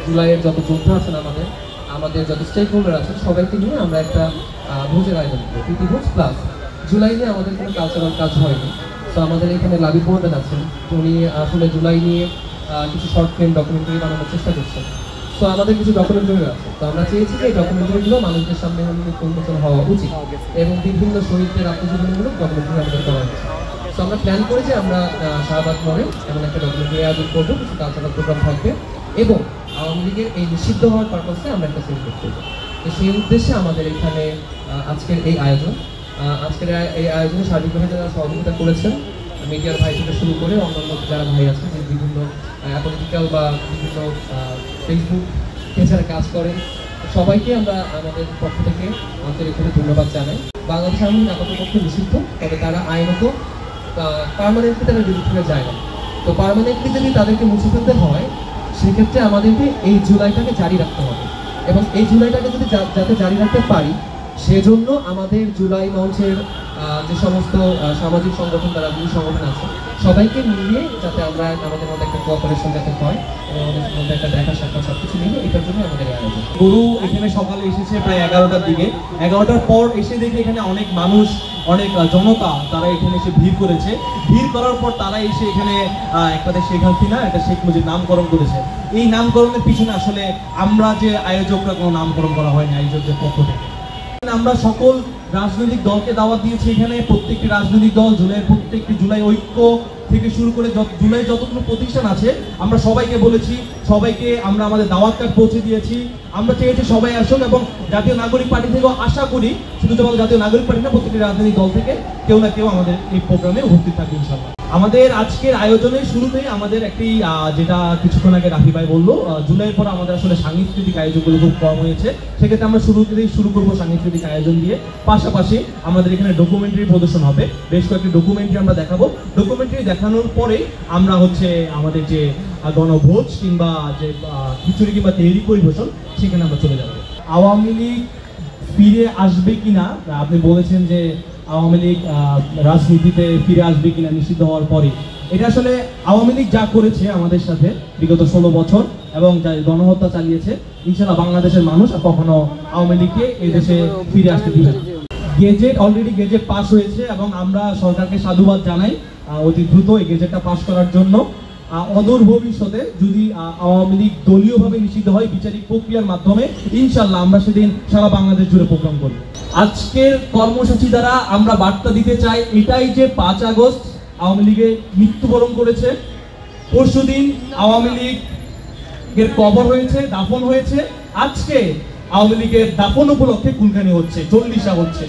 জুলাইয়ের যত যোদ্ধা আছেন আমাদের যত স্টেক হোল্ডার আছেন সবাইকে নিয়ে আমরা একটা ভোজের আয়োজন করি, প্রীতি ভোজ প্লাস। জুলাই নিয়ে আমাদের কোনো কালচারাল কাজ হয়নি, তো আমাদের এখানে লাবিব মোহাম্মদ আছেন, উনি আসলে জুলাই নিয়ে কিছু শর্ট ফিল্ম ডকুমেন্টারি বানানোর চেষ্টা করছেন। তো আমাদের কিছু ডকুমেন্টারি আছে, তো আমরা চেয়েছি যে এই ডকুমেন্টারিগুলো মানুষদের সামনে উন্মোচন হওয়া উচিত এবং বিভিন্ন শহীদদের আত্মজীবনীমূলক ডকুমেন্টারি আমাদের করা হচ্ছে। তো আমরা প্ল্যান করি যে আমরা শাহবাগ মোড়ে এমন একটা ডকুমেন্টারি আয়োজন করবো, কিছু কালচারাল প্রোগ্রাম থাকবে এবং আওয়ামী লীগের এই নিষিদ্ধ হওয়ার পারপাসে আমরা একটা সেলিব্রেট করবো। তো সেই উদ্দেশ্যে আমাদের এখানে আজকের এই আয়োজন। আজকের এই আয়োজনে সার্বিকভাবে যারা সহযোগিতা করেছেন, মিডিয়ার ভাই থেকে শুরু করে অন্যান্য যারা ভাই আছেন যে বিভিন্ন পলিটিক্যাল বা বিভিন্ন ফেসবুক পেজে কাজ করেন, সবাইকে আমরা আমাদের পক্ষ থেকে আন্তরিকভাবে ধন্যবাদ জানাই। বাংলাদেশ আওয়ামী লীগ আপাতপক্ষে নিষিদ্ধ, তবে তারা আইনত পার্মানেন্টলি তারা বিরুদ্ধে যায় না। তো পার্মানেন্টলি যদি তাদেরকে মুছে ফেলতে হয়, সেক্ষেত্রে আমাদেরকে এই জুলাইটাকে জারি রাখতে হবে এবং এই জুলাইটাকে যদি যাতে জারি রাখতে পারি, সেজন্য আমাদের জুলাই মঞ্চের যে সমস্ত সামাজিক সংগঠন দ্বারা বিভিন্ন সংগঠন আছে, সবাইকে নিয়ে যাতে আমরা আমাদের মধ্যে একটা কোঅপারেশন যাতে হয় এবং আমাদের মধ্যে একটা দেখা সাক্ষাৎ সবকিছু নিয়ে, এটার জন্য আমাদের আয়োজন। গুরু এখানে সকালে এসেছে প্রায় 11টার দিকে। 11টার পর এসে দেখে এখানে অনেক মানুষ, অনেক জনতা তারা এখানে এসে ভিড় করেছে। ভিড় করার পর তারা এসে এখানে একটা শেখ হাসিনা, একটা শেখ মুজিব নামকরণ করেছে। এই নামকরণের পিছনে আসলে আমরা যে আয়োজকরা কোনো নামকরণ করা হয়নি আয়োজকদের পক্ষ থেকে। আমরা সকল রাজনৈতিক দলকে দাওয়াত দিয়েছি এখানে। প্রত্যেকটি রাজনৈতিক দল জুলাই ঐক্য থেকে শুরু করে জুলাই যতগুলো প্রতিষ্ঠান আছে আমরা সবাইকে বলেছি, সবাইকে আমরা আমাদের দাওয়াত কার্ড পৌঁছে দিয়েছি। আমরা চেয়েছি সবাই আসুন এবং জাতীয় নাগরিক পার্টি থেকেও আশা করি শুধু জাতীয় নাগরিক পার্টি না, প্রত্যেকটি রাজনৈতিক দল থেকে কেউ না কেউ আমাদের এই প্রোগ্রামে উপস্থিত থাকবে ইনশাআল্লাহ। আমাদের আজকের আয়োজনের শুরুতেই আমাদের একটি যেটা কিছুক্ষণ আগে রাফি ভাই বললো, জুলাইয়ের পর আমাদের আসলে সাংস্কৃতিক আয়োজনগুলো খুব কম হয়েছে, সেক্ষেত্রে আমরা শুরুতেই শুরু করবো সাংস্কৃতিক আয়োজন দিয়ে। পাশাপাশি আমাদের এখানে ডকুমেন্টারি প্রদর্শন হবে, বেশ কয়েকটি ডকুমেন্টারি আমরা দেখাবো। ডকুমেন্টারি দেখানোর পরে আমরা আমাদের যে গণভোজ কিংবা যে খিচুড়ি কিংবা তেহরি পরিবেশন, সেখানে আমরা চলে যাবো। আওয়ামী লীগ ফিরে আসবে কিনা, আপনি বলেছেন যে আওয়ামী লীগ রাজনীতিতে ফিরে আসবে কিনা নিষিদ্ধ হওয়ার পরে, এটা আসলে আওয়ামী লীগ যা করেছে আমাদের সাথে বিগত 16 বছর এবং যা গণহত্যা চালিয়েছে, ইনশাআল্লাহ বাংলাদেশের মানুষ কখনো আওয়ামী লীগকে এই দেশে ফিরে আসতে দিবে না। অলরেডি গেজেট পাস হয়েছে এবং আমরা সরকারকে সাধুবাদ জানাই অতি দ্রুত এই গেজেটটা পাস করার জন্য। অদূর ভবিষ্যতে যদি আওয়ামী লীগ দলীয়ভাবে নিষিদ্ধ হয় বিচারিক প্রক্রিয়ার মাধ্যমে, ইনশাআল্লাহ আমরা সেদিন সারা বাংলাদেশ জুড়ে প্রোগ্রাম করব। আজকের কর্মসূচি দ্বারা আমরা বার্তা দিতে চাই এটাই যে 5 আগস্ট আওয়ামী লীগের মৃত্যুবরণ করেছে, পরশুদিন আওয়ামী লীগের কবর হয়েছে, দাফন হয়েছে, আজকে আওয়ামী লীগের দাফন উপলক্ষে কুলখানি হচ্ছে, 40 হচ্ছে।